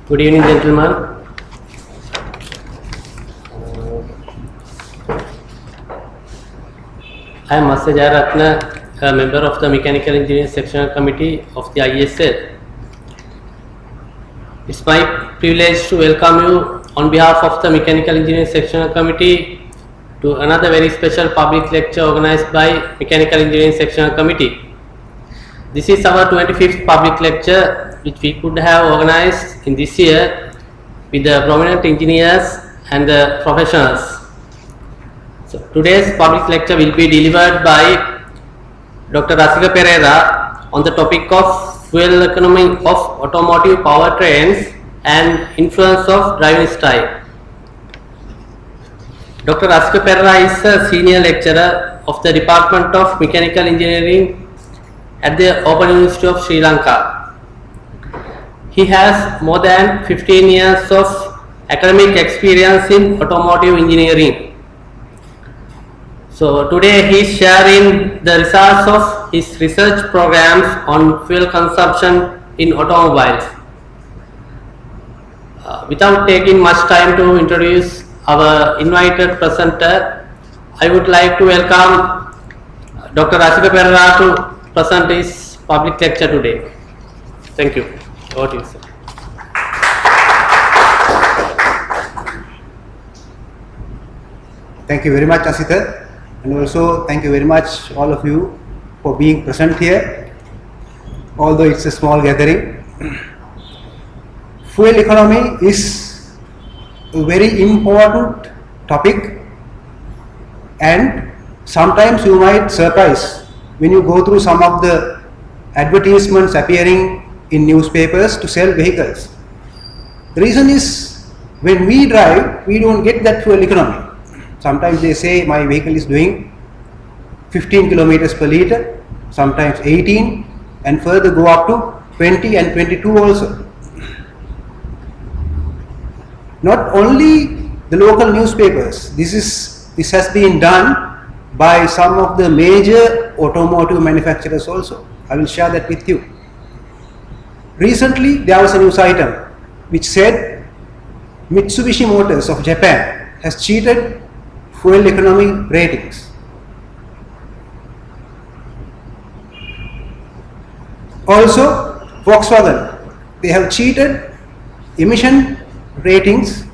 Good evening, gentlemen. I am Masajar Ratna, a member of the Mechanical Engineering Sectional Committee of the ISL. It's my privilege to welcome you on behalf of the Mechanical Engineering Sectional Committee to another very special public lecture organized by Mechanical Engineering Sectional Committee. This is our 25th public lecture which we could have organized in this year with the prominent engineers and the professionals. So today's public lecture will be delivered by Dr. Perera on the topic of fuel economy of automotive powertrains and influence of driving style. Dr. Perera is a senior lecturer of the Department of Mechanical Engineering at the Open University of Sri Lanka. He has more than 15 years of academic experience in automotive engineering. So today he is sharing the results of his research programs on fuel consumption in automobiles. Without taking much time to introduce our invited presenter, I would like to welcome Dr. Perera to present his public lecture today. Thank you. Over to you, sir. Thank you very much, Asita, and also thank you very much all of you for being present here, although it's a small gathering. Fuel economy is a very important topic, and sometimes you might surprise when you go through some of the advertisements appearing in newspapers to sell vehicles. The reason is when we drive, we don't get that fuel economy. Sometimes they say my vehicle is doing 15 kilometers per liter, sometimes 18, and further go up to 20 and 22 also. Not only the local newspapers, this has been done by some of the major automotive manufacturers also. I will share that with you. Recently there was a news item which said Mitsubishi Motors of Japan has cheated fuel economy ratings. Also Volkswagen, they have cheated emission ratings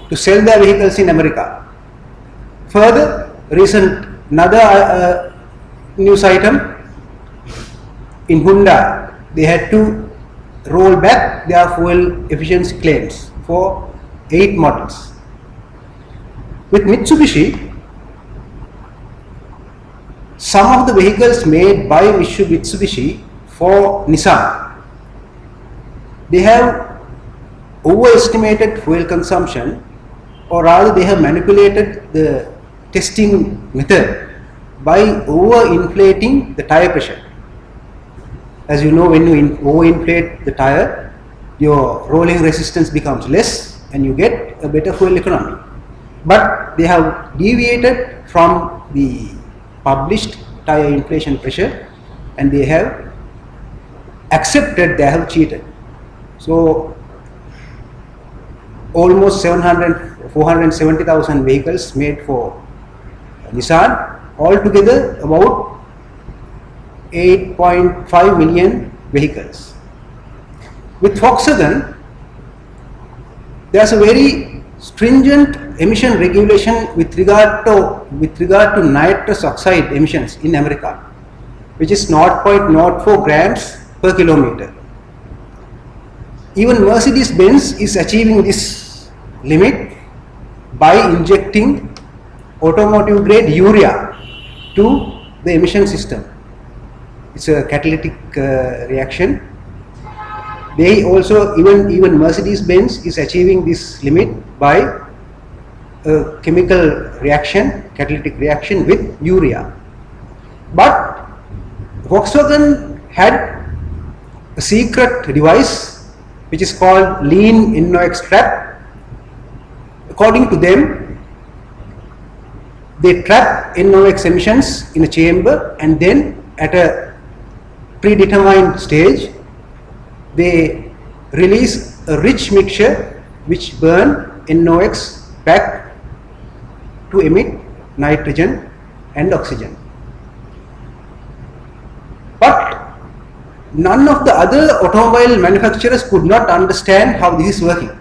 to sell their vehicles in America. Further, another news item, in Hyundai, they had to roll back their fuel efficiency claims for 8 models. With Mitsubishi, some of the vehicles made by Mitsubishi for Nissan, they have overestimated fuel consumption, or rather they have manipulated the testing method by overinflating the tire pressure. As you know, when you overinflate the tire, your rolling resistance becomes less and you get a better fuel economy. But they have deviated from the published tire inflation pressure and they have accepted they have cheated. So almost 470,000 vehicles made for Nissan, altogether about 8.5 million vehicles. With Volkswagen, there's a very stringent emission regulation with regard to nitrous oxide emissions in America, which is 0.04 grams per kilometer. Even Mercedes-Benz is achieving this limit by injecting automotive grade urea to the emission system. It's a catalytic reaction. They also, even Mercedes-Benz is achieving this limit by a chemical reaction, catalytic reaction with urea. But Volkswagen had a secret device which is called lean NOx trap. According to them, they trap NOx emissions in a chamber and then at a predetermined stage they release a rich mixture which burn NOx back to emit nitrogen and oxygen. But none of the other automobile manufacturers could not understand how this is working,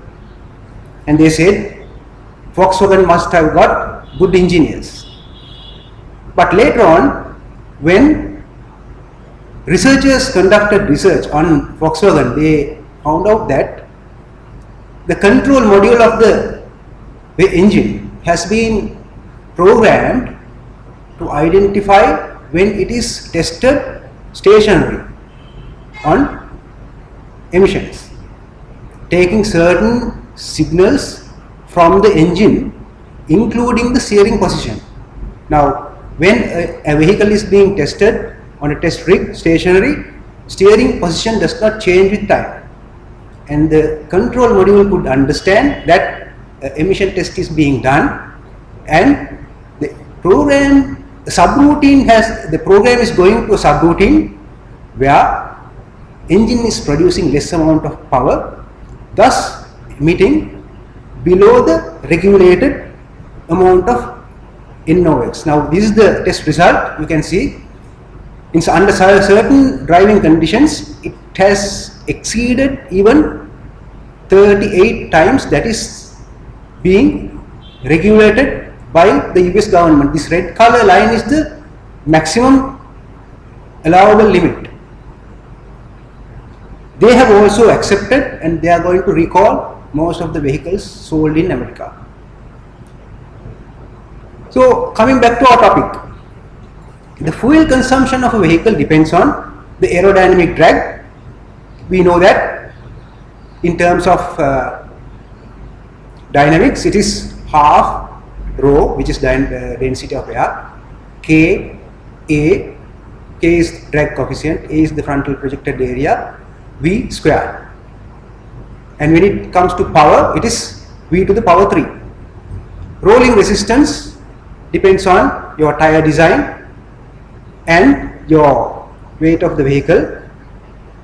and they said Volkswagen must have got good engineers. But later on, when researchers conducted research on Volkswagen, they found out that the control module of the engine has been programmed to identify when it is tested stationary on emissions, taking certain signals from the engine, including the steering position. Now, when a vehicle is being tested on a test rig stationary, steering position does not change with time, and the control module could understand that emission test is being done, and the program the program is going to a subroutine where engine is producing less amount of power, thus emitting below the regulated amount of NOx. Now this is the test result. You can see under certain driving conditions it has exceeded even 38 times, that is being regulated by the US government. This red color line is the maximum allowable limit. They have also accepted, and they are going to recall most of the vehicles sold in America. So coming back to our topic, the fuel consumption of a vehicle depends on the aerodynamic drag. We know that in terms of dynamics, it is half rho, which is density of air, K, A, K is drag coefficient, A is the frontal projected area, V squared. And when it comes to power, it is V to the power 3. Rolling resistance depends on your tire design and your weight of the vehicle,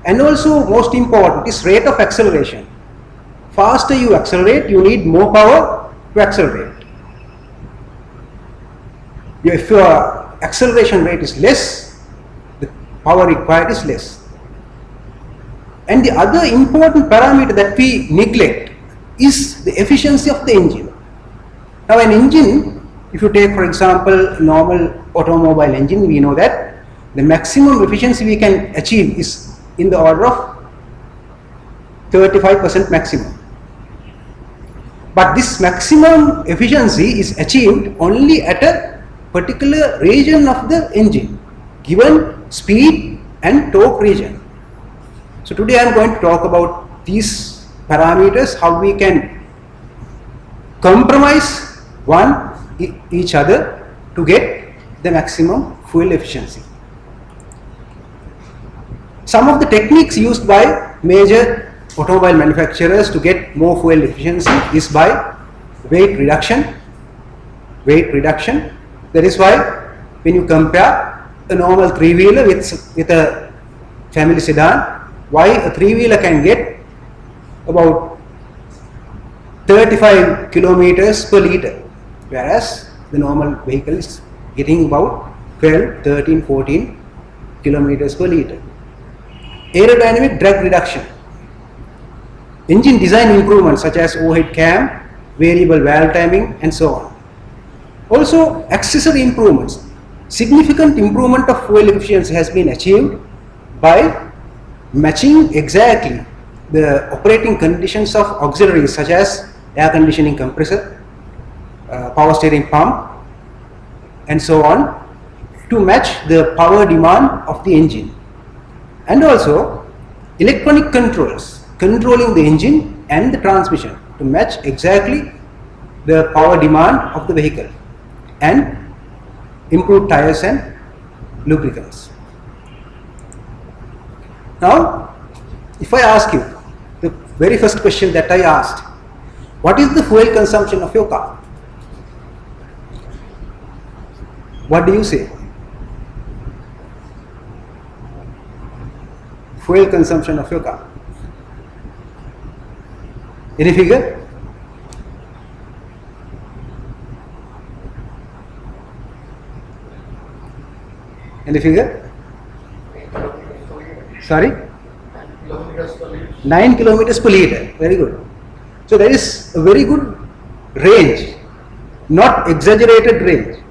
and also most important is rate of acceleration. Faster you accelerate, you need more power to accelerate. If your acceleration rate is less, the power required is less. And the other important parameter that we neglect is the efficiency of the engine. Now an engine, if you take for example normal automobile engine, we know that the maximum efficiency we can achieve is in the order of 35% maximum. But this maximum efficiency is achieved only at a particular region of the engine, given speed and torque region. So today I am going to talk about these parameters, how we can compromise each other to get the maximum fuel efficiency. Some of the techniques used by major automobile manufacturers to get more fuel efficiency is by weight reduction. That is why when you compare a normal three-wheeler with a family sedan, why a three-wheeler can get about 35 kilometers per liter, whereas the normal vehicle is getting about 12, 13, 14 kilometers per liter. Aerodynamic drag reduction. Engine design improvements such as overhead cam, variable valve timing, and so on. Also accessory improvements. Significant improvement of fuel efficiency has been achieved by matching exactly the operating conditions of auxiliaries such as air conditioning compressor, power steering pump, and so on, to match the power demand of the engine. And also electronic controls controlling the engine and the transmission to match exactly the power demand of the vehicle, and improve tires and lubricants. Now, if I ask you, the very first question that I asked, what is the fuel consumption of your car? What do you say? Fuel consumption of your car. Any figure? Any figure? Sorry? 9 kilometers per liter. Very good. So there is a very good range, not exaggerated range.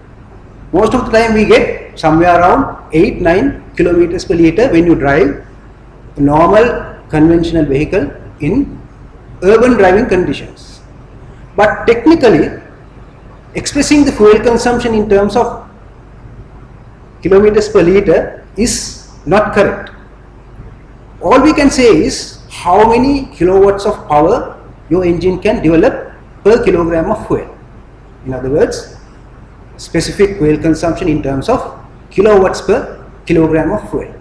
Most of the time we get somewhere around 8-9 kilometers per liter when you drive a normal conventional vehicle in urban driving conditions. But technically, expressing the fuel consumption in terms of kilometers per liter is not correct. All we can say is how many kilowatts of power your engine can develop per kilogram of fuel. In other words, specific fuel consumption in terms of kilowatts per kilogram of fuel,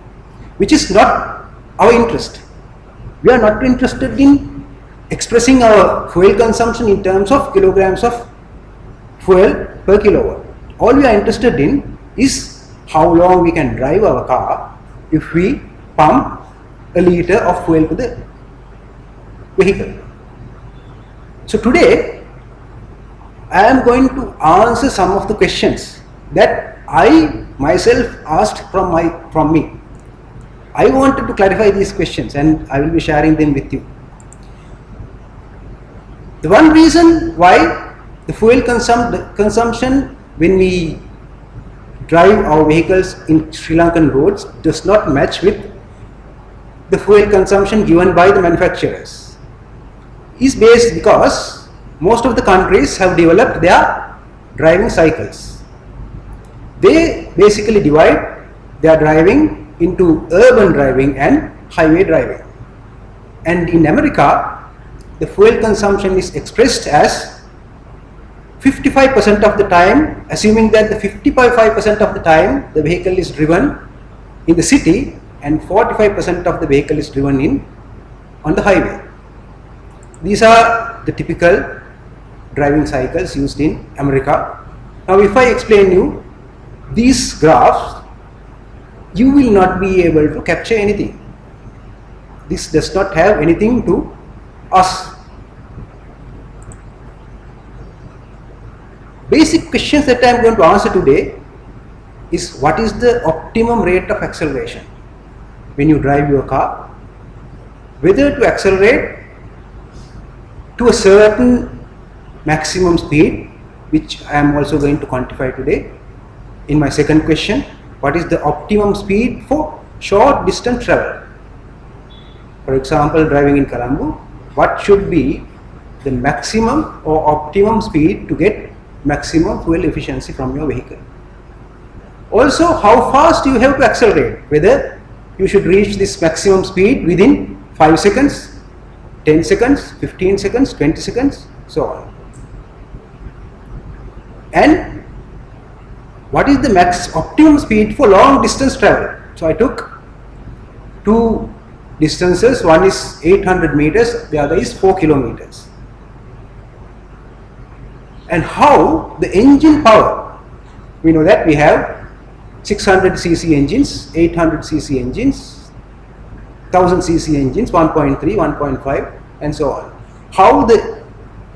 which is not our interest. We are not interested in expressing our fuel consumption in terms of kilograms of fuel per kilowatt. All we are interested in is how long we can drive our car if we pump a liter of fuel to the vehicle. So today I am going to answer some of the questions that I myself asked from me. I wanted to clarify these questions and I will be sharing them with you. The one reason why the fuel consumption when we drive our vehicles in Sri Lankan roads does not match with the fuel consumption given by the manufacturers is based because most of the countries have developed their driving cycles. They basically divide their driving into urban driving and highway driving. And in America, the fuel consumption is expressed as 55% of the time, assuming that the 55% of the time the vehicle is driven in the city and 45% of the vehicle is driven on the highway. These are the typical driving cycles used in America. Now if I explain you these graphs, you will not be able to capture anything. This does not have anything to us. Basic questions that I am going to answer today is what is the optimum rate of acceleration when you drive your car, whether to accelerate to a certain maximum speed, which I am also going to quantify today. In my second question, what is the optimum speed for short distance travel? For example, driving in Colombo, what should be the maximum or optimum speed to get maximum fuel efficiency from your vehicle? Also, how fast you have to accelerate, whether you should reach this maximum speed within 5 seconds, 10 seconds, 15 seconds, 20 seconds, so on. And what is the max optimum speed for long distance travel? So I took two distances, one is 800 meters, the other is 4 kilometers. And how the engine power, we know that we have 600 cc engines, 800 cc engines, 1000 cc engines, 1.3, 1.5 and so on. How the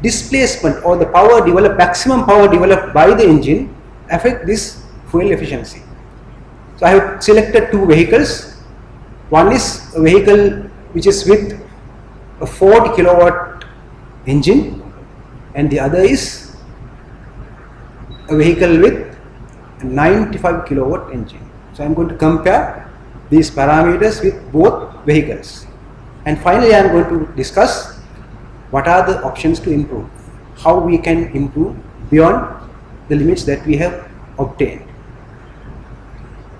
displacement or the power developed, maximum power developed by the engine affect this fuel efficiency. So I have selected two vehicles. One is a vehicle which is with a 40 kilowatt engine and the other is a vehicle with a 95 kilowatt engine. So I am going to compare these parameters with both vehicles. And finally I am going to discuss what are the options to improve, how we can improve beyond the limits that we have obtained.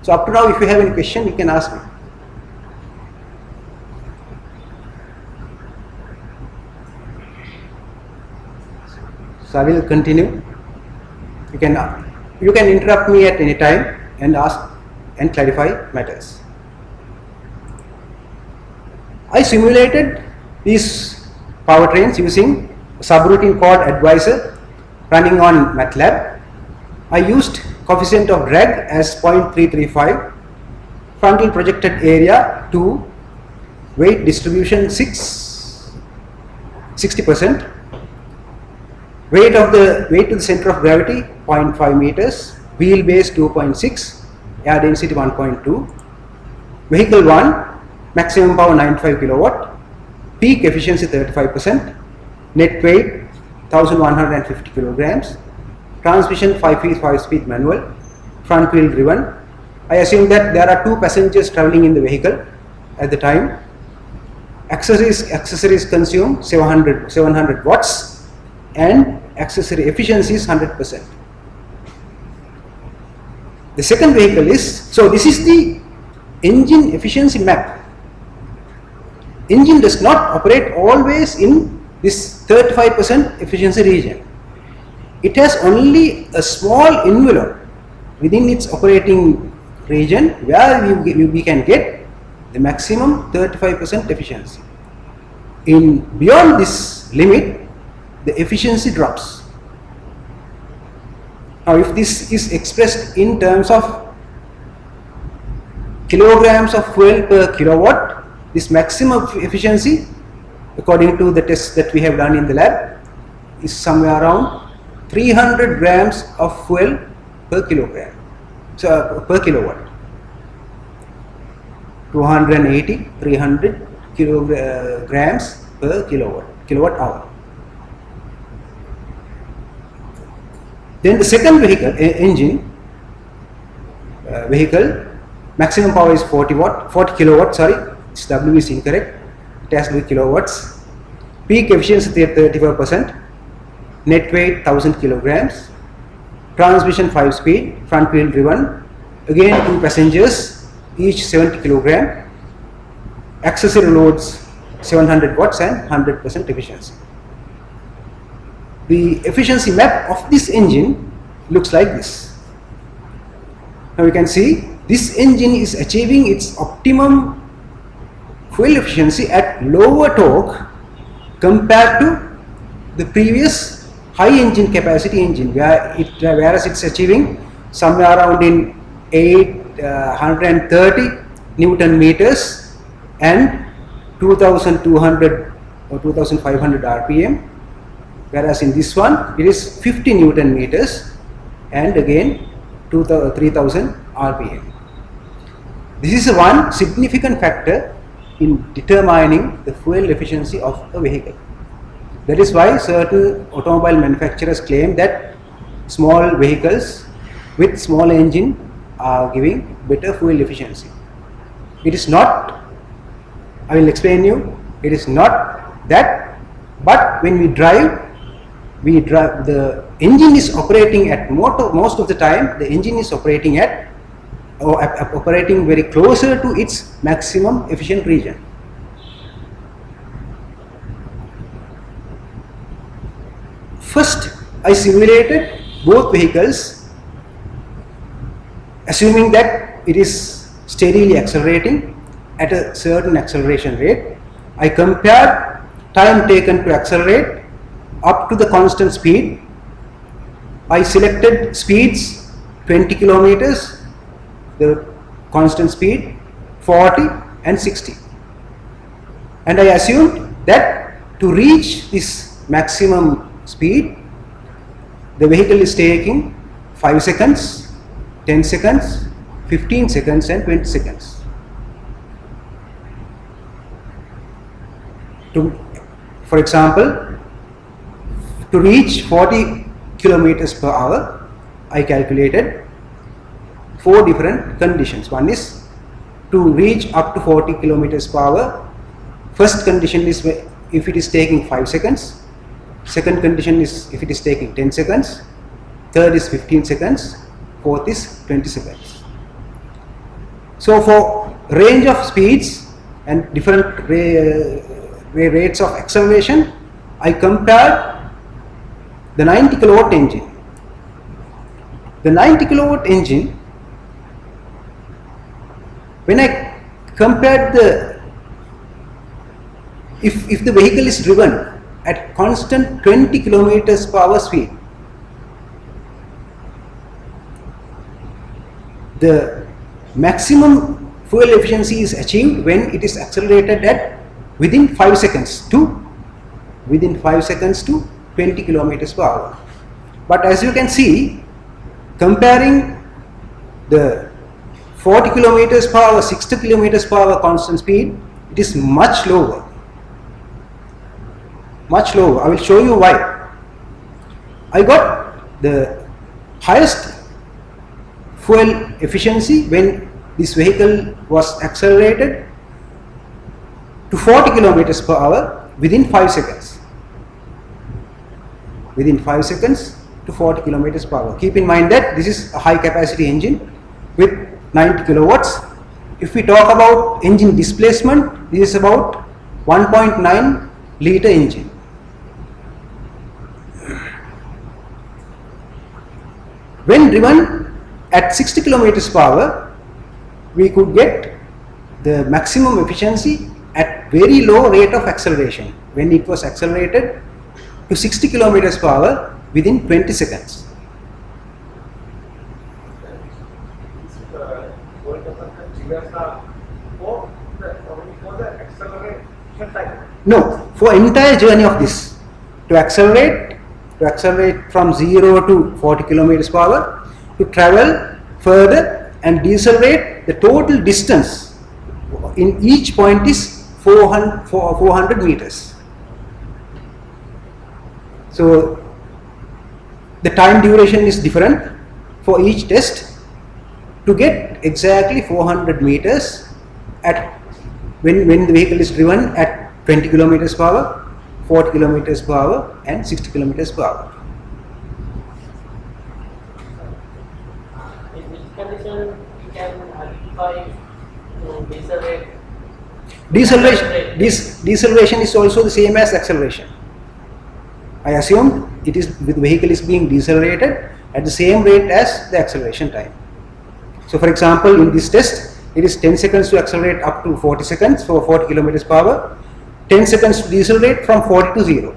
So up to now, if you have any question, you can ask me. So I will continue. You can interrupt me at any time and ask and clarify matters. I simulated these powertrains using a subroutine called Advisor running on MATLAB. I used coefficient of drag as 0.335, frontal projected area 2, weight distribution 6, 60%. Weight to the center of gravity 0.5 meters, wheelbase 2.6, air density 1.2. Vehicle 1, maximum power 95 kilowatt, peak efficiency 35%, net weight 1150 kilograms, transmission 5-speed manual, front wheel driven. I assume that there are 2 passengers traveling in the vehicle at the time. Accessories consume 700 watts and accessory efficiency is 100%. The second vehicle is, so this is the engine efficiency map. Engine does not operate always in this 35% efficiency region. It has only a small envelope within its operating region where we can get the maximum 35% efficiency. Beyond this limit, the efficiency drops. Now, if this is expressed in terms of kilograms of fuel per kilowatt, this maximum efficiency, according to the tests that we have done in the lab, is somewhere around 300 grams of fuel per kilogram, so per kilowatt. 280, 300 kilograms per kilowatt hour. Then the second vehicle, maximum power is 40 kilowatt, sorry, this W is incorrect, it has to be kilowatts. Peak efficiency 35%, net weight 1000 kilograms, transmission 5-speed, front wheel driven, again 2 passengers, each 70 kilogram, accessory loads 700 watts and 100% efficiency. The efficiency map of this engine looks like this. Now you can see this engine is achieving its optimum fuel efficiency at lower torque compared to the previous high engine capacity engine, whereas it's achieving somewhere around in 830 Newton meters and 2200 or 2500 RPM, whereas in this one it is 50 Newton meters and again 3000 RPM. This is one significant factor in determining the fuel efficiency of a vehicle. That is why certain automobile manufacturers claim that small vehicles with small engine are giving better fuel efficiency. It is not, I will explain you, it is not that, but when we drive, the engine is operating at most of the time, the engine is operating at or operating very closer to its maximum efficient region. First, I simulated both vehicles, assuming that it is steadily accelerating at a certain acceleration rate. I compared time taken to accelerate up to the constant speed. I selected speeds 20 kilometers, the constant speed 40 and 60, and I assumed that to reach this maximum speed the vehicle is taking 5 seconds, 10 seconds, 15 seconds and 20 seconds. For example, to reach 40 kilometers per hour, I calculated 4 different conditions. One is to reach up to 40 kilometers per hour. First condition is if it is taking 5 seconds. Second condition is if it is taking 10 seconds. Third is 15 seconds. Fourth is 20 seconds. So for range of speeds and different rates of acceleration, I compared the 90 kilowatt engine. The 90 kilowatt engine, when I compared if the vehicle is driven at constant 20 kilometers per hour speed, the maximum fuel efficiency is achieved when it is accelerated at within 5 seconds to within 5 seconds to 20 kilometers per hour. But as you can see, comparing the 40 kilometers per hour, 60 kilometers per hour constant speed, it is much lower. Much lower. I will show you why. I got the highest fuel efficiency when this vehicle was accelerated to 40 kilometers per hour within 5 seconds. Within 5 seconds to 40 kilometers per hour. Keep in mind that this is a high capacity engine with 90 kilowatts. If we talk about engine displacement, this is about 1.9 liter engine. When driven at 60 kilometers per hour, we could get the maximum efficiency at very low rate of acceleration when it was accelerated to 60 kilometers per hour within 20 seconds. No, for entire journey of this, to accelerate from 0 to 40 kilometers per hour, to travel further and decelerate, the total distance in each point is 400 meters. So the time duration is different for each test to get exactly 400 meters at when the vehicle is driven at 20 kilometers per hour, 40 kilometers per hour and 60 kilometers per hour. In which condition you can identify to decelerate? Deceleration is also the same as acceleration. I assume it is the vehicle is being decelerated at the same rate as the acceleration time. So for example, in this test, it is 10 seconds to accelerate up to 40 seconds for 40 kilometers per hour, 10 seconds to decelerate from 40 to 0.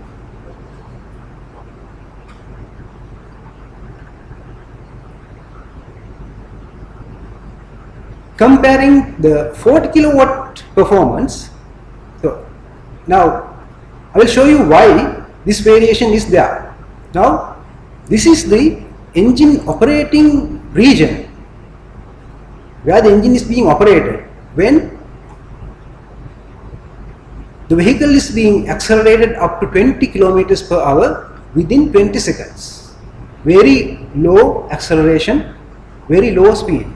Comparing the 40 kilowatt performance, so now I will show you why this variation is there. Now this is the engine operating region where the engine is being operated when the vehicle is being accelerated up to 20 kilometers per hour within 20 seconds. Very low acceleration, very low speed.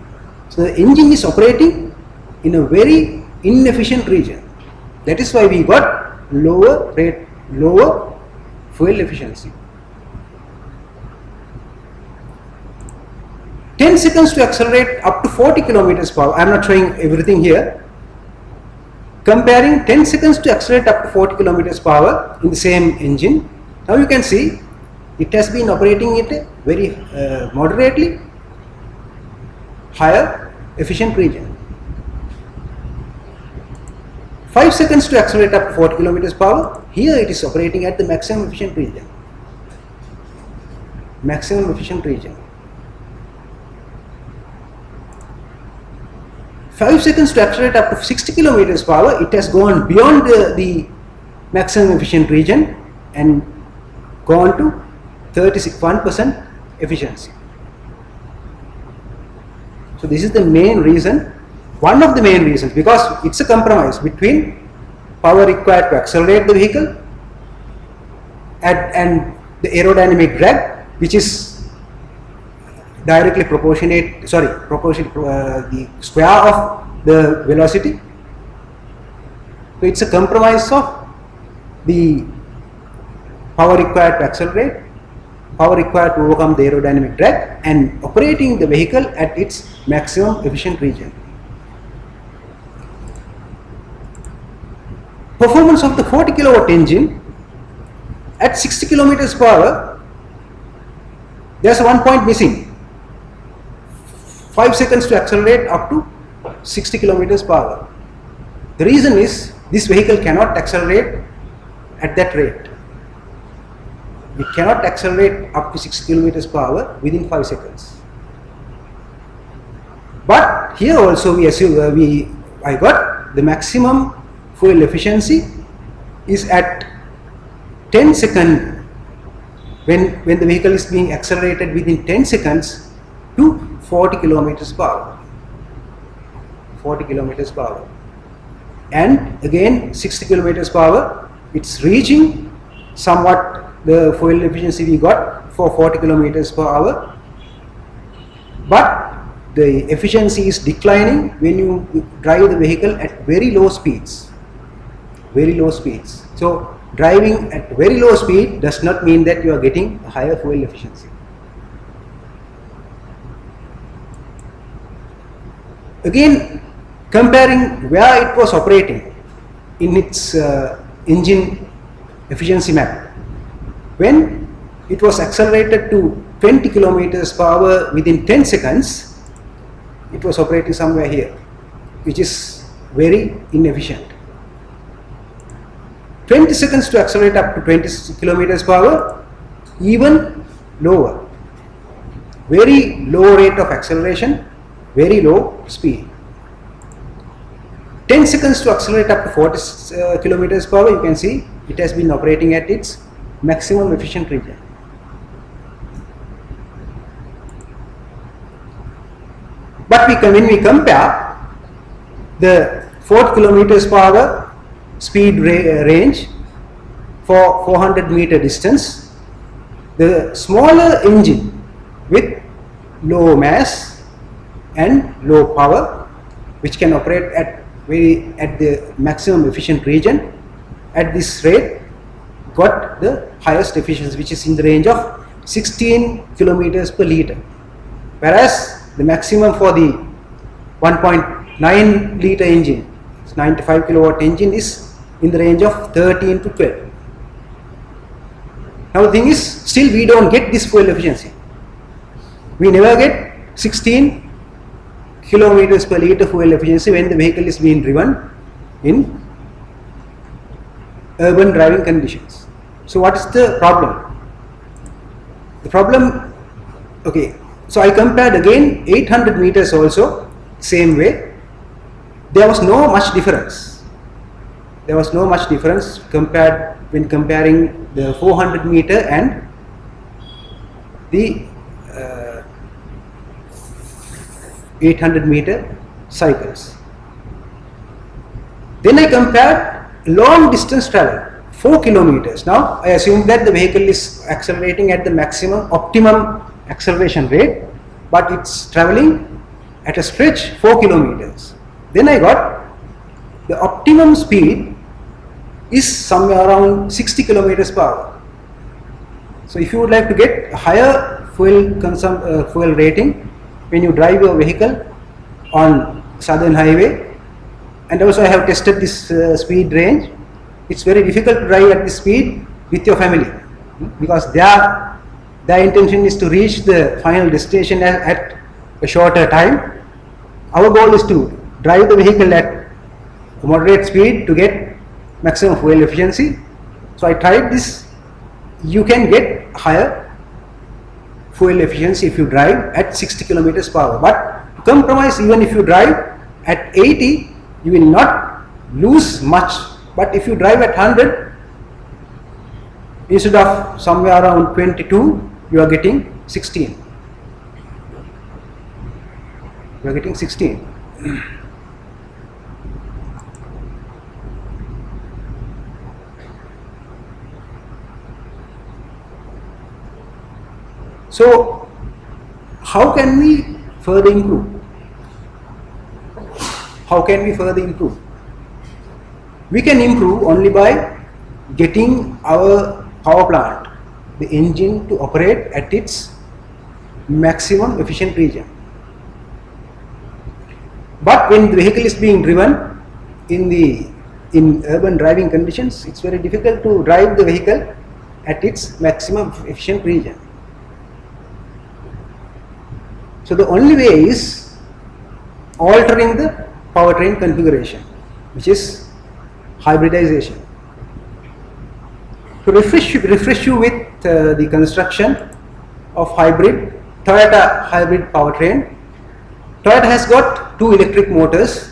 So the engine is operating in a very inefficient region. That is why we got lower fuel efficiency. 10 seconds to accelerate up to 40 kilometers per hour. I am not showing everything here. Comparing 10 seconds to accelerate up to 40 kilometers per hour in the same engine. Now you can see it has been operating at a very moderately higher efficient region. 5 seconds to accelerate up to 40 kilometers per hour. Here it is operating at the maximum efficient region. Maximum efficient region. 5 seconds to accelerate up to 60 kilometers per hour, it has gone beyond the maximum efficient region and gone to 31% efficiency. So this is the main reason, one of the main reasons, because it's a compromise between power required to accelerate the vehicle and the aerodynamic drag, which is directly proportionate, the square of the velocity. So it's a compromise of the power required to accelerate, power required to overcome the aerodynamic drag, and operating the vehicle at its maximum efficient region. Performance of the 40 kilowatt engine at 60 kilometers per hour, there's one point missing. 5 seconds to accelerate up to 60 kilometers per hour. The reason is this vehicle cannot accelerate at that rate. It cannot accelerate up to 60 kilometers per hour within 5 seconds. But here also we assume I got the maximum fuel efficiency is at 10 seconds, when the vehicle is being accelerated within 10 seconds to 40 kilometers per hour. 40 kilometers per hour. And again 60 kilometers per hour, it's reaching somewhat the fuel efficiency we got for 40 kilometers per hour. But the efficiency is declining when you drive the vehicle at very low speeds. Very low speeds. So driving at very low speed does not mean that you are getting a higher fuel efficiency. Again, comparing where it was operating in its engine efficiency map. When it was accelerated to 20 kilometers per hour within 10 seconds, it was operating somewhere here, which is very inefficient. 20 seconds to accelerate up to 20 kilometers per hour, even lower. Very low rate of acceleration, very low speed. 10 seconds to accelerate up to 40 kilometers per hour, you can see it has been operating at its maximum efficient region. But when we compare the 40 kilometers per hour speed range for 400 meter distance, the smaller engine with low mass and low power, which can operate at the maximum efficient region, at this rate got the highest efficiency, which is in the range of 16 kilometers per liter, whereas the maximum for the 1.9 liter engine, 95 kilowatt engine, is in the range of 13 to 12. Now the thing is, still we don't get this fuel efficiency. We never get 16 kilometers per liter fuel efficiency when the vehicle is being driven in urban driving conditions. So what is the problem? The problem, okay, so I compared again 800 meters also, same way. There was no much difference. There was no much difference compared when comparing the 400 meter and the 800 meter cycles. Then I compared long distance travel, 4 kilometers. Now I assume that the vehicle is accelerating at the maximum optimum acceleration rate, but it's traveling at a stretch 4 kilometers. Then I got the optimum speed is somewhere around 60 kilometers per hour. So if you would like to get a higher fuel rating when you drive your vehicle on southern highway, and also I have tested this speed range, it's very difficult to drive at this speed with your family, because their intention is to reach the final destination at a shorter time. Our goal is to drive the vehicle at a moderate speed to get maximum fuel efficiency. So I tried this. You can get higher fuel efficiency if you drive at 60 kilometers per hour, but to compromise, even if you drive at 80, you will not lose much. But if you drive at 100, instead of somewhere around 22, you are getting 16. You are getting 16. So, how can we further improve? How can we further improve? We can improve only by getting our power plant, the engine, to operate at its maximum efficient region. But when the vehicle is being driven in urban driving conditions, it's very difficult to drive the vehicle at its maximum efficient region. So the only way is altering the powertrain configuration, which is hybridization. To refresh you with the construction of Toyota hybrid powertrain. Toyota has got two electric motors,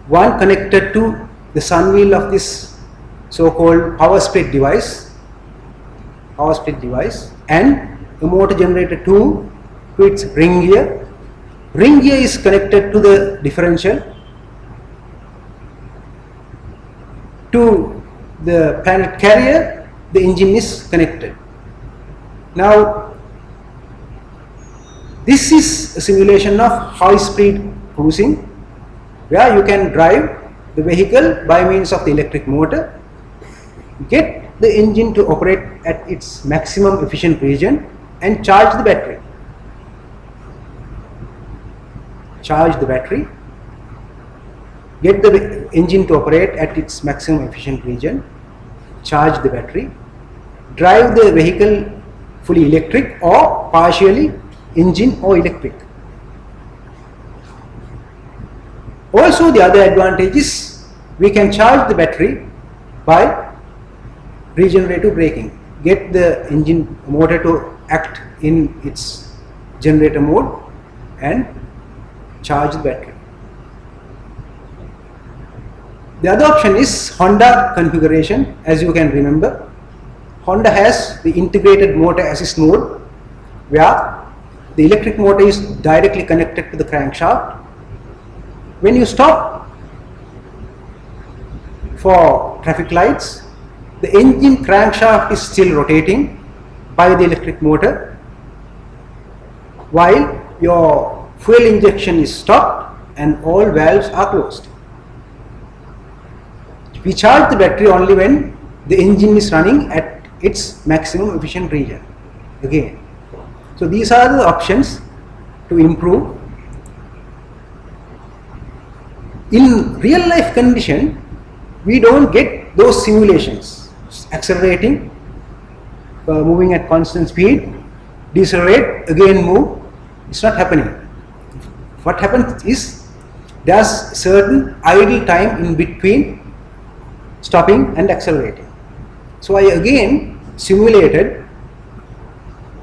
one connected to the sun wheel of this so-called power split device, power split device, and a motor generator 2 to its ring gear. Ring gear is connected to the differential. To the planet carrier, the engine is connected. Now, this is a simulation of high speed cruising, where you can drive the vehicle by means of the electric motor, get the engine to operate at its maximum efficient region, and charge the battery. Charge the battery, get the engine to operate at its maximum efficient region, charge the battery, drive the vehicle fully electric or partially engine or electric. Also, the other advantage is we can charge the battery by regenerative braking, get the engine motor to act in its generator mode and charge the battery. The other option is Honda configuration. As you can remember, Honda has the integrated motor assist mode, where the electric motor is directly connected to the crankshaft. When you stop for traffic lights, the engine crankshaft is still rotating by the electric motor, while your fuel injection is stopped and all valves are closed. We charge the battery only when the engine is running at its maximum efficient region again. So these are the options to improve. In real life condition, we don't get those simulations. Accelerating, moving at constant speed, decelerate, again move. It's not happening. What happens is there's certain idle time in between stopping and accelerating. So I again simulated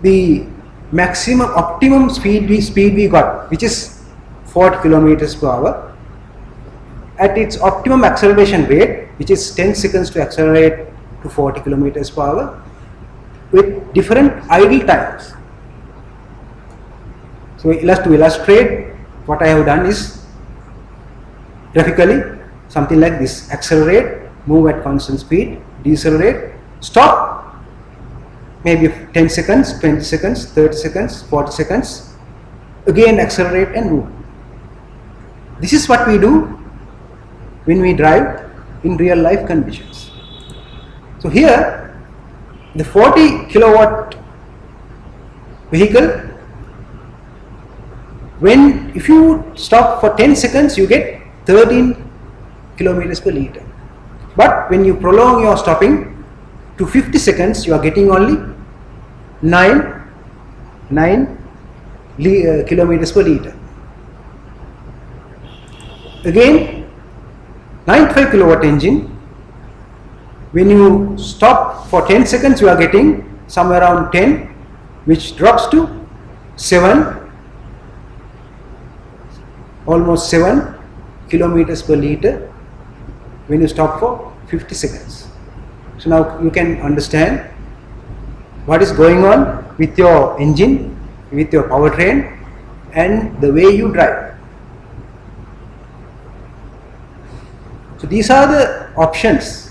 the maximum optimum speed we got, which is 40 kilometers per hour, at its optimum acceleration rate, which is 10 seconds to accelerate to 40 kilometers per hour, with different idle times. So to illustrate, what I have done is graphically something like this: accelerate, move at constant speed, decelerate, stop, maybe 10 seconds, 20 seconds, 30 seconds, 40 seconds, again accelerate and move. This is what we do when we drive in real life conditions. So here, the 40 kilowatt vehicle, if you stop for 10 seconds, you get 13 kilometers per liter. But when you prolong your stopping to 50 seconds, you are getting only 9 kilometers per liter. Again, 95 kilowatt engine, when you stop for 10 seconds, you are getting somewhere around 10, which drops to 7, almost 7 kilometers per liter when you stop for 50 seconds. So now you can understand what is going on with your engine, with your powertrain, and the way you drive. So these are the options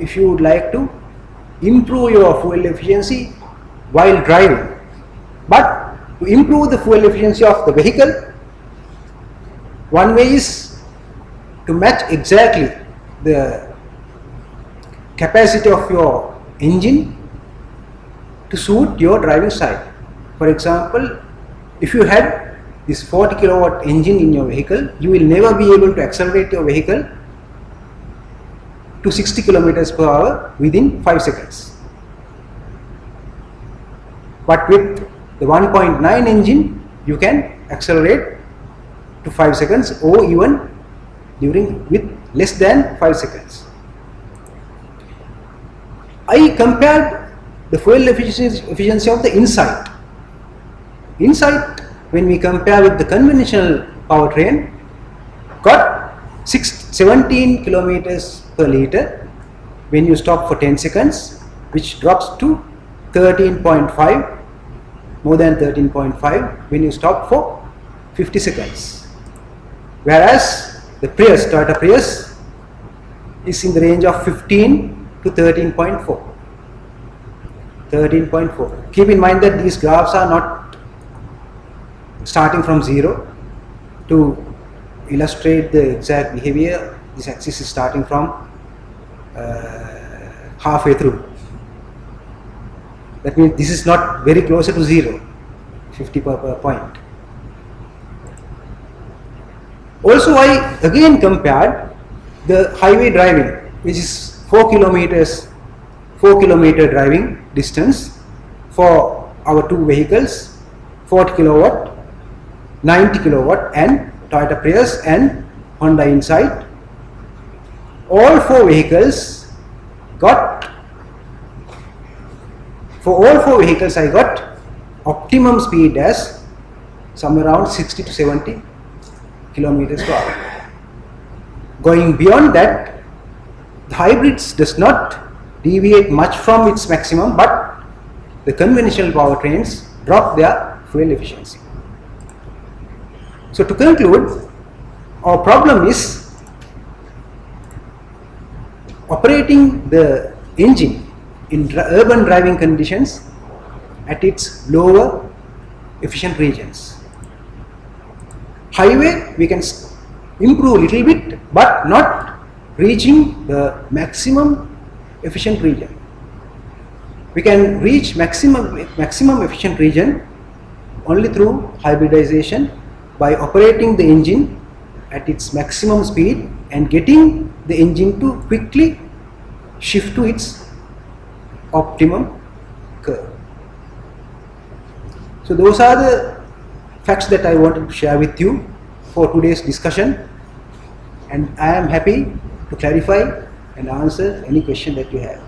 if you would like to improve your fuel efficiency while driving. But to improve the fuel efficiency of the vehicle, one way is to match exactly the capacity of your engine to suit your driving style. For example, if you had this 40 kilowatt engine in your vehicle, you will never be able to accelerate your vehicle to 60 kilometers per hour within 5 seconds. But with the 1.9 engine, you can accelerate to 5 seconds or even with less than 5 seconds. I compared the fuel efficiency of the Insight. Insight, when we compare with the conventional powertrain, got 17 kilometers per liter when you stop for 10 seconds, which drops to 13.5, more than 13.5 when you stop for 50 seconds. Whereas the Prius, Toyota Prius, is in the range of 15 to 13.4. 13.4. Keep in mind that these graphs are not starting from 0. To illustrate the exact behavior, this axis is starting from halfway through. That means this is not very closer to 0, 50 per point. Also, I again compared the highway driving, which is 4 kilometer driving distance for our two vehicles, 40 kilowatt, 90 kilowatt, and Toyota Prius and Honda Insight. All four vehicles I got optimum speed as somewhere around 60 to 70 kilometers per hour. Going beyond that, the hybrids does not deviate much from its maximum, but the conventional powertrains drop their fuel efficiency. So to conclude, our problem is operating the engine in urban driving conditions at its lower efficient regions. Highway we can improve a little bit, but not reaching the maximum efficient region. We can reach maximum efficient region only through hybridization, by operating the engine at its maximum speed and getting the engine to quickly shift to its optimum curve. So those are the facts that I wanted to share with you for today's discussion, and I am happy to clarify and answer any question that you have.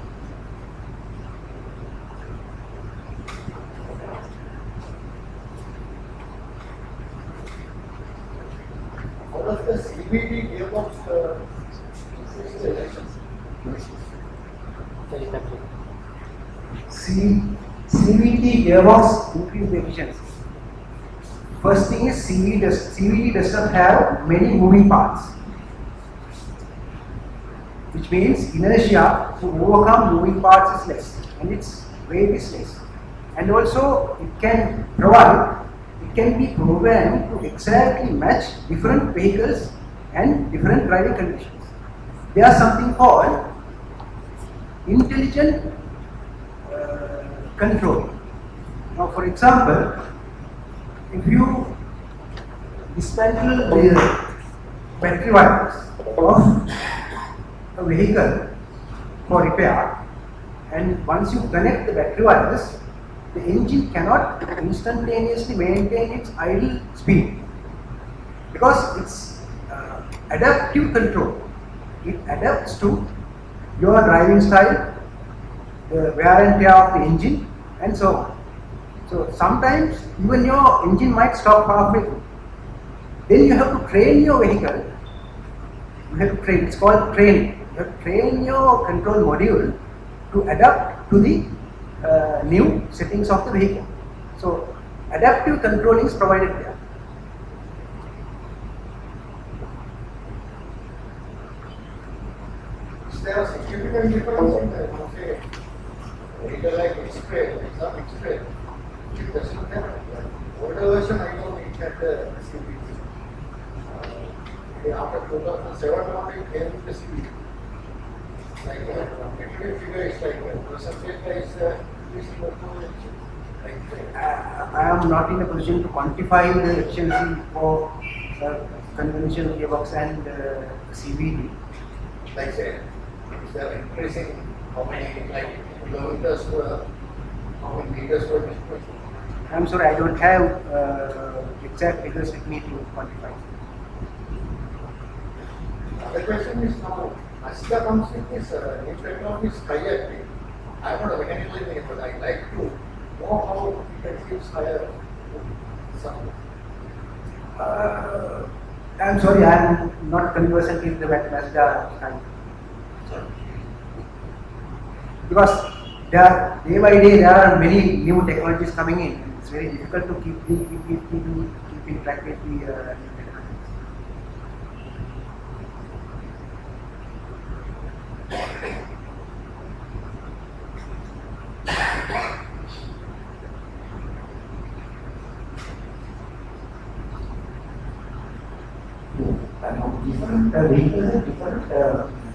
What was the CVT gearbox CVT gearbox increase the efficiency? First thing is CVT does not have many moving parts, which means inertia to overcome moving parts is less and its weight is less, and also it can be programmed to exactly match different vehicles and different driving conditions. There is something called intelligent control. Now, for example, if you dismantle the battery wires of a vehicle for repair, and once you connect the battery wires, the engine cannot instantaneously maintain its idle speed because it's adaptive control. It adapts to your driving style, the wear and tear of the engine, and so on. So sometimes even your engine might stop halfway through. Then you have to train your vehicle. You have to train. It's called training. You have to train your control module to adapt to the new settings of the vehicle. So adaptive controlling is provided there. Is there a significant difference in the vehicle like X-Trail, some X-Trail? It does not have older version. I know it had the CVT. After 2007 on it came with the CVT. Like the figure is like percentage is I am not in a position to quantify the efficiency for conventional gearbox and CVT. like say, is there increasing how many like kilometers per, how many meters per displacement? I am sorry, I don't have exact figures with me to quantify. The question is now, ASCA comes with this new technology is higher thing. I am not a mechanical engineer, but I like to know how it achieves higher sound. I am sorry, I am not conversant in the Mazda kind. Sorry. Because day by day there are many new technologies coming in. It's very difficult to keep in track with the new technologies. Different vehicles have different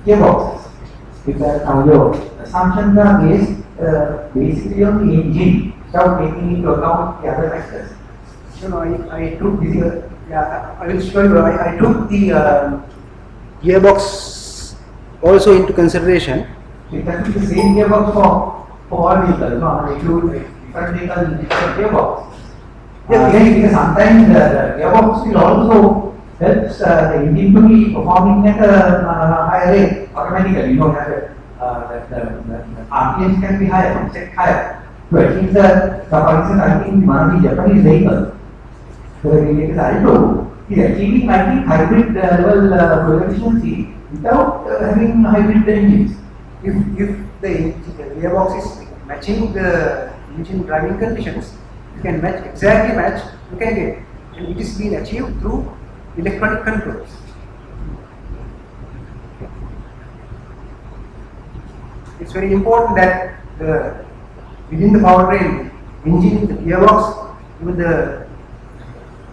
gearboxes. Because your assumptions are based basically on the engine without taking into account the other factors. No, I took the I will show you. I took the gearbox also into consideration. It can be the same gearbox for all vehicles. No, if you different vehicles, different gearbox. Because sometimes the gearbox will also helps the engine to be performing at a higher rate automatically. You know that the RPMs can be higher, set higher. So at least for instance, I think one of the Japanese vehicles, the latest Alto, is achieving I think hybrid level fuel efficiency without having hybrid engines. If the gearbox is matching the engine driving conditions, you can exactly match, you can get, and it is being achieved through electronic controls. It's very important that within the powertrain, engine, the gearbox, even the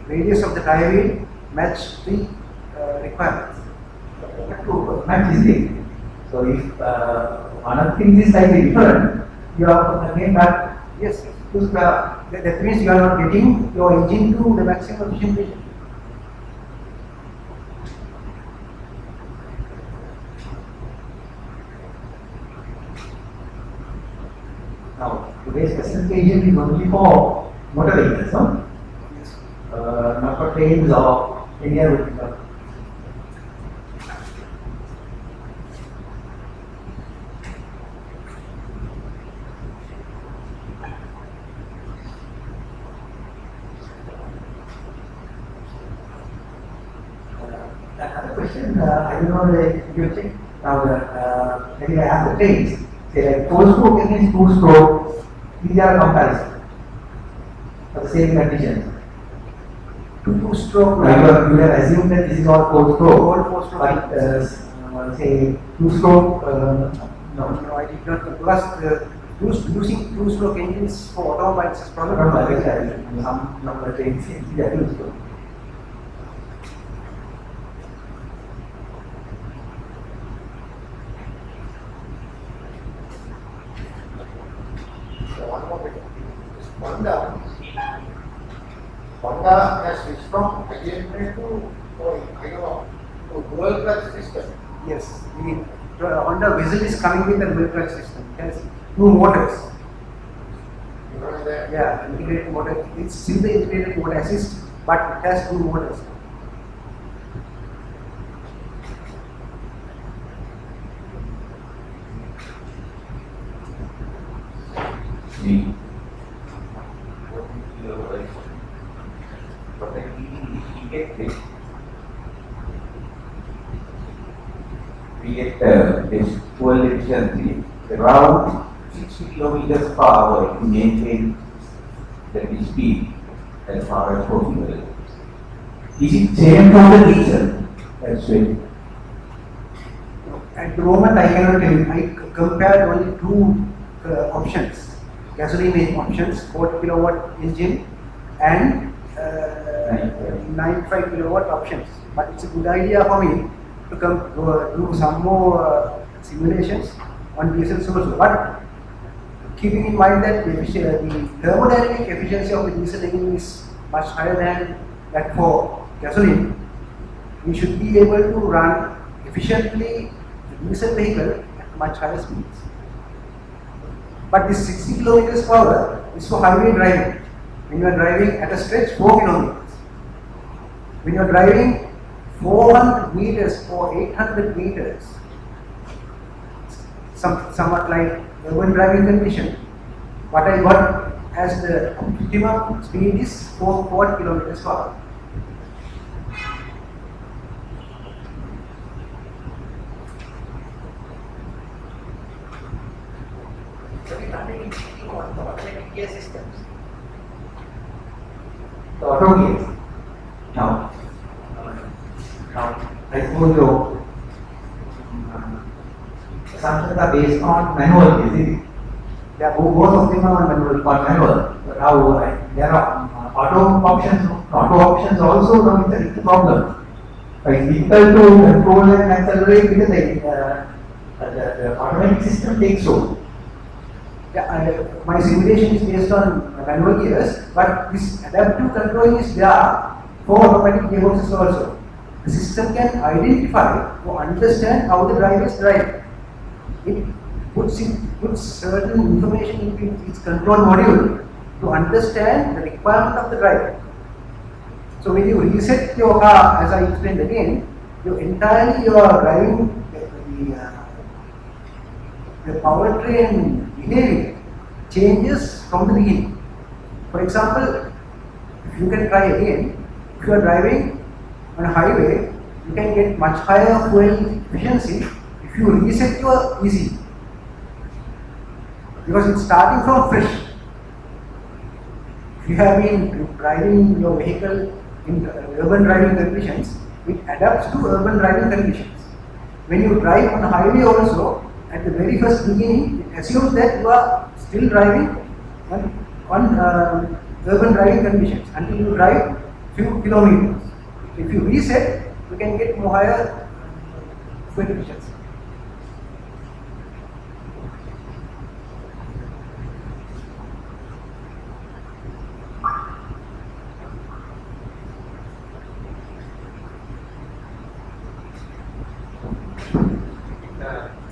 radius of the tire wheel match the requirements. You have to match this thing. So if one of the things is slightly different, you are again back. Yes, because that means you are not getting your engine to the maximum efficiency. Now, today's specification is only for motor vehicles, no? Yes. Not for trains or any other vehicle. Another question, I don't know if you think now, maybe I have the trains. Say like 4-stroke against 2-stroke, these are comparison for the same conditions. 2-stroke. Now you have assumed that this is all 4-stroke. All 4-stroke. But say 2-stroke, no. No, I did not, because using 2-stroke engines for automobiles is Some number of trains they are 2-stroke. One more bit. Honda has switched from IMA to dual clutch system. Yes, the Honda Visual is coming with a dual clutch system. It has 2 motors. You know that? Yeah, integrated motor. It's still the integrated motor assist, but it has 2 motors. We get this fuel efficiency around 60 kilometers per hour to maintain the speed as far as possible. Is it same for the diesel as well? At the moment, I cannot tell you. I compared only 2 options, gasoline options, 4 kilowatt engine and 95 kilowatt options. But it's a good idea for me to do some more simulations on diesel source. But keeping in mind that the thermodynamic efficiency of the diesel engine is much higher than that for gasoline, we should be able to run efficiently the diesel vehicle at much higher speeds. But this 60 kilometers per hour is for highway driving. When you are driving at a stretch 4 kilometers. When you are driving 400 meters or 800 meters, somewhat like urban driving condition, what I got as the optimum speed is 4 kilometers per hour. But it running on the automatic gear systems. The auto gears. Now, I suppose your assumptions are based on manual gears. Yeah, both of them are manual. But now there are auto options also. Now it's a problem. It's difficult to control and accelerate because the automatic system takes over. Yeah, my simulation is based on manual gears, but this adaptive controlling is there for automatic gearboxes also. The system can identify or understand how the drive is driving. It puts certain information into its control module to understand the requirement of the drive. So when you reset your car, as I explained again, your driving the powertrain behavior changes from the beginning. For example, if you can try again, if you are driving on a highway, you can get much higher fuel efficiency if you reset your ECU, because it's starting from fresh. If you have been driving your vehicle in urban driving conditions, it adapts to urban driving conditions. When you drive on a highway also, at the very first beginning, it assumes that you are still driving on urban driving conditions until you drive few kilometers. If you reset, you can get more higher fuel efficiency.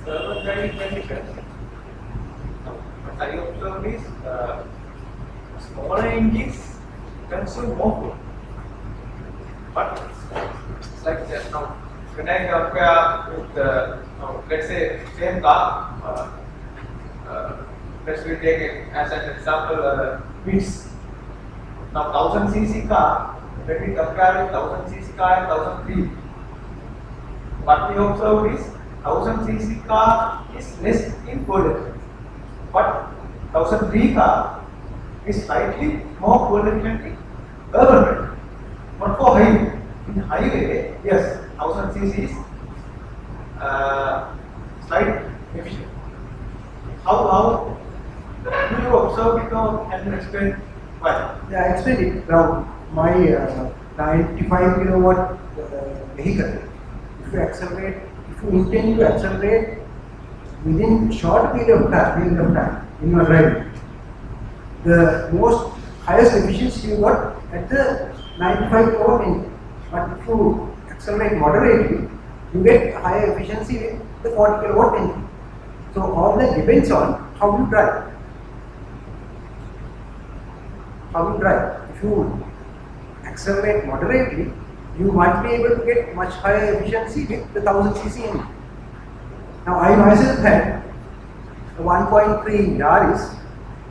Urban driving conditions, what I observed is smaller engines consume more fuel. But it's like that now, when I compare with let's say same car, let's we take it as an example, MESC. Now 1000cc car, when we compare with 1000cc car and 1003, what we observe is 1000cc car is less in fuel efficiency, but 1003 car is slightly more fuel efficient in urban driving. Not for highway. In highway, yes, 1000cc is slight efficient. How do you observe it, or can you explain why? Yeah, I explained it. Now, my 95 kilowatt vehicle, if you intend to accelerate within short period of time in your driving, the most highest efficiency you got at the 95 kilowatt engine. But if you accelerate moderately, you get higher efficiency with the 40 kilowatt engine. So all that depends on how you drive. If you accelerate moderately, you might be able to get much higher efficiency with the 1000cc engine. Now I myself had a 1.3 Yaris,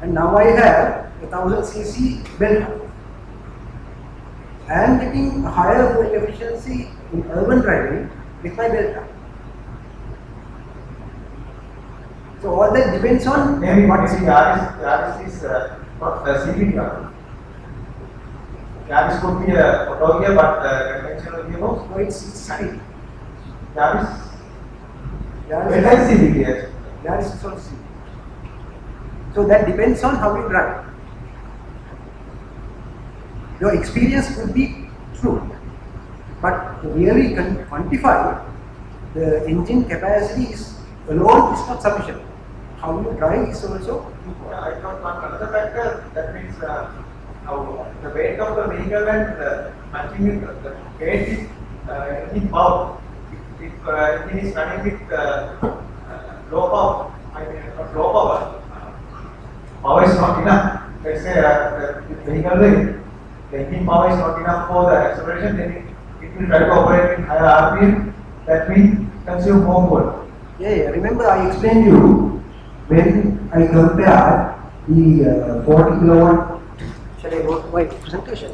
and now I have a 1000cc Delta. I am getting a higher fuel efficiency in urban driving with my Delta. So all that depends on Maybe what Yaris is not CVT car. Yaris could be a auto gear, but conventional gearbox. No, it's side. Yaris Yaris is CVT, yes. Yaris is also CVT. So that depends on how you drive. Your experience could be true, but to really quantify the engine capacity is alone is not sufficient. How you drive is also important. I thought another factor, that means how the weight of the vehicle and matching with the weight is engine power. If engine is running with low power, not low power, power is not enough. Let's say the vehicle the engine power is not enough for the acceleration, then it will try to operate in higher RPM. That means consume more fuel. Yeah. Remember I explained you when I compared the 40 kilowatt. Shall I go to my presentation?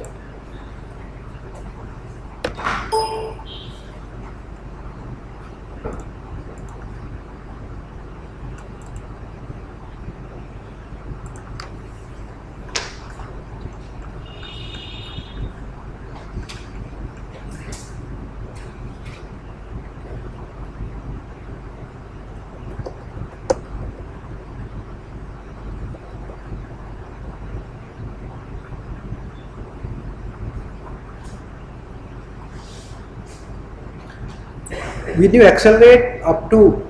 when you accelerate up to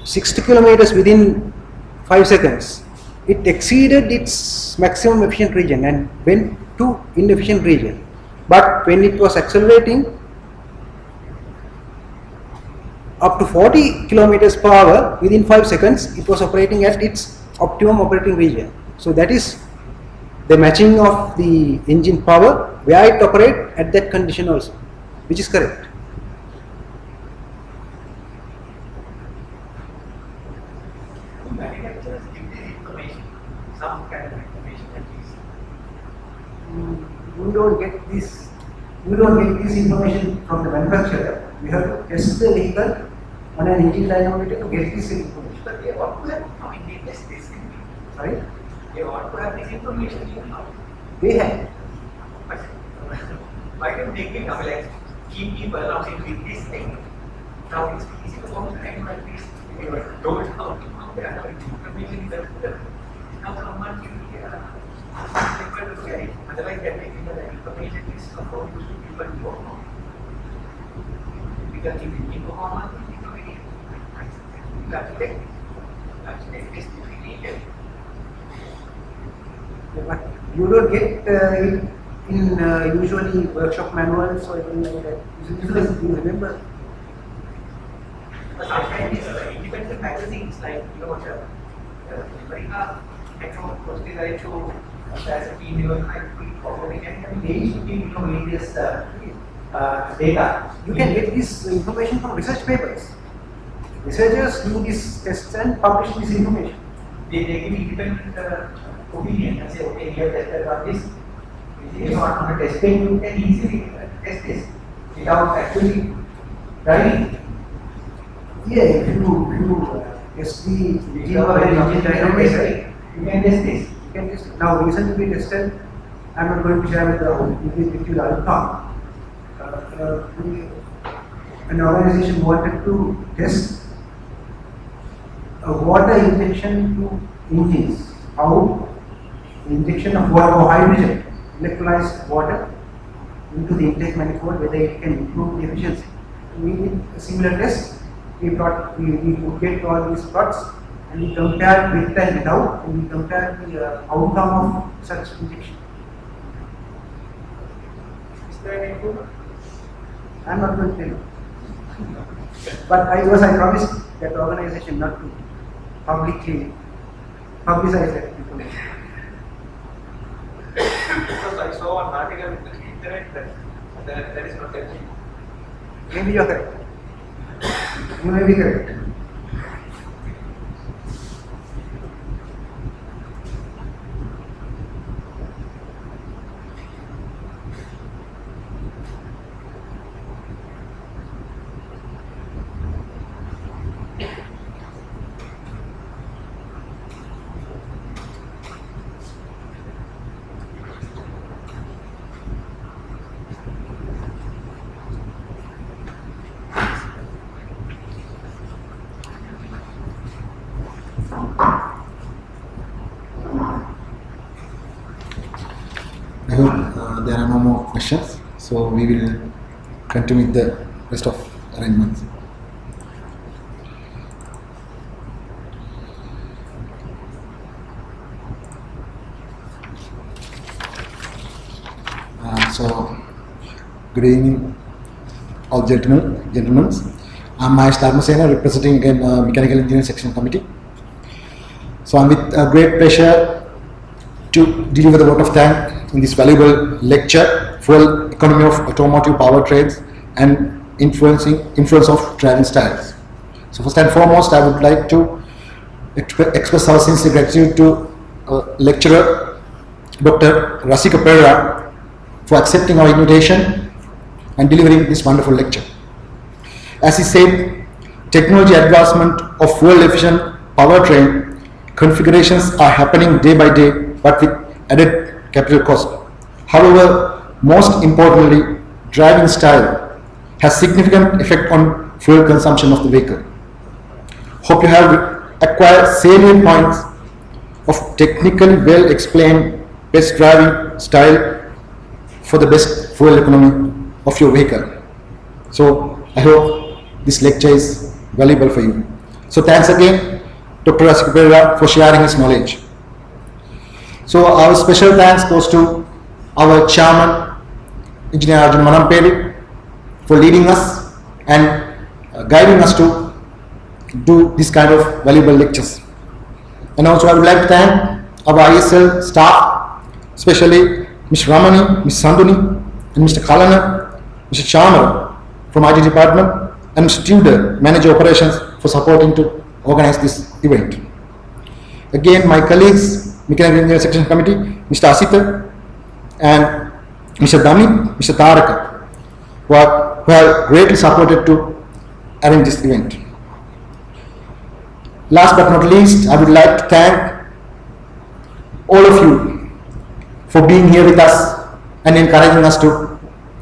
60 kilometers within 5 seconds, it exceeded its maximum efficient region and went to inefficient region. But when it was accelerating up to 40 kilometers per hour within 5 seconds, it was operating at its optimum operating region. So that is the matching of the engine power where it operates at that condition also, which is correct. Manufacturers give this information, some kind of information at least. You don't get this information from the manufacturer. You have to test the vehicle on an engine dynamometer to get this information. But they want to have, they test this. Right? They want to have this information even now. They have. But why don't they give, like, keep people around saying with this thing? Now it's easy to go to time like this. They were told how to count the information is available. Now someone will carry. Otherwise, they're making the information is about to people know. Because if you know how much information, you have to take this needed. But you don't get it in usually workshop manuals or anything like that. Usually you remember. But sometimes independent magazines like, Perera, mostly like to as a team, they should give various data. You can get this information from research papers. Researchers do this tests and publish this information. They give independent opinion and say, okay, you have tested on this. If you want on a testing, you can easily test this without actually driving. Yeah, if you test the engine dynamometer, you can test this. you can test it. Now recently we tested, I'm not going to share with you the outcome. An organization wanted to test water injection to engines. How the injection of water or hydrogen, electrolyzed water into the intake manifold, whether it can improve the efficiency. We did a similar test. We thought we would get all these plots and we compared with and without, and we compared the outcome of such injection. Is there any improvement? I'm not going to tell you. But I promised that organization not to publicly publicize that information. Because I saw an article in the internet that is not helping. Maybe you are correct. You may be correct. I hope there are no more questions, so we will continue with the rest of arrangements. So, good evening, all gentlemen. I'm Mahesh Dharmasena, representing again Mechanical Engineering Section Committee. So, I'm with great pleasure to deliver the vote of thanks in this valuable lecture, Fuel Economy of Automotive Powertrains and Influence of Driving Styles. So, first and foremost, I would like to express our sincere gratitude to lecturer Dr. Rasika Perera for accepting our invitation and delivering this wonderful lecture. As he said, technology advancement of fuel efficient powertrain configurations are happening day by day, but with added capital cost. However, most importantly, driving style has significant effect on fuel consumption of the vehicle. Hope you have acquired salient points of technically well explained best driving style for the best fuel economy of your vehicle. So I hope this lecture is valuable for you. So thanks again, Dr. Perera, for sharing his knowledge. So our special thanks goes to our chairman, Engineer Arjun Manampeli, for leading us and guiding us to do this kind of valuable lectures. And also I would like to thank our ISL staff, especially Ms. Ramani, Ms. Sanduni, and Mr. Kalana, Mr. Chamar from IT department, and Mr. Tudor, Manager Operations, for supporting to organize this event. Again, my colleagues, Mechanical Engineering Section Committee, Mr. Asita and Mr. Dami, Mr. Taraka, who have greatly supported to arrange this event. Last but not least, I would like to thank all of you for being here with us and encouraging us to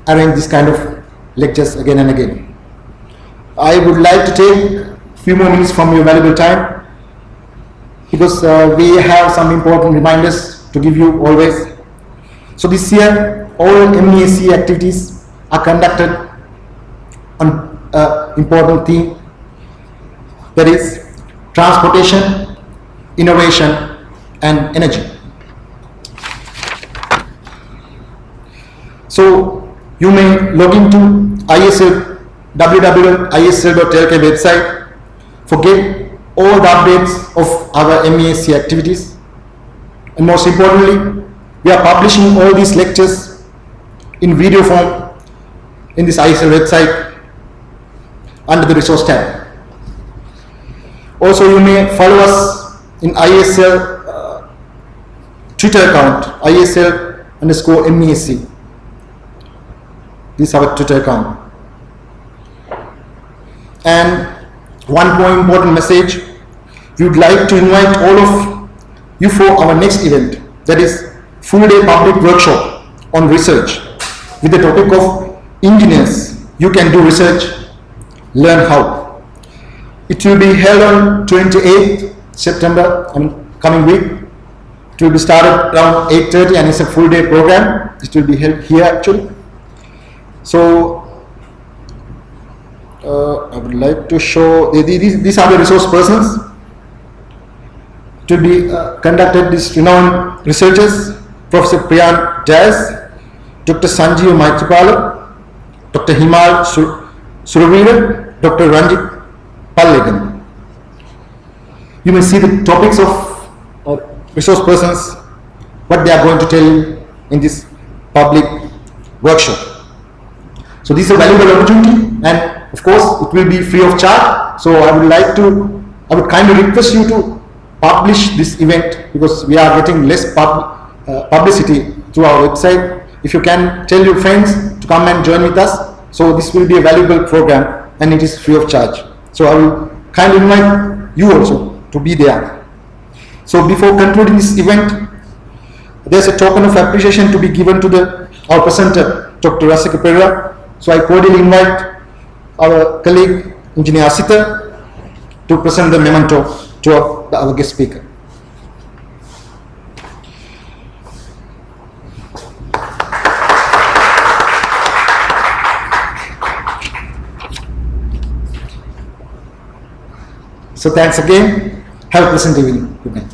arrange this kind of lectures again and again. I would like to take a few more minutes from your valuable time because we have some important reminders to give you always. So this year, all MESC activities are conducted on an important theme, that is transportation, innovation and energy. So you may log into www.isl.lk website for get all the updates of our MESC activities, and most importantly, we are publishing all these lectures in video form in this ISL website under the resource tab. Also, you may follow us in ISL Twitter account, ISL_MESC. This is our Twitter account. And one more important message, we would like to invite all of you for our next event, that is full day public workshop on research with the topic of engineers, you can do research, learn how. It will be held on 28th September, coming week. It will be started around 8:30 and it's a full day program. It will be held here actually. So I would like to show, these are the resource persons. It will be conducted, these renowned researchers, Professor Priyan Jayas, Dr. Sanjeev Maitripala, Dr. Himal Suravira, Dr. Ranjit Pallegan. You may see the topics of resource persons, what they are going to tell you in this public workshop. So this is a valuable opportunity, and of course it will be free of charge. So I would kindly request you to publish this event because we are getting less publicity through our website. If you can tell your friends to come and join with us, so this will be a valuable program and it is free of charge. So I will kindly invite you also to be there. So before concluding this event, there's a token of appreciation to be given to our presenter, Dr. Rasika Perera. So I cordially invite our colleague, Engineer Asita, to present the memento to our guest speaker. So thanks again. Have a pleasant evening. Good night.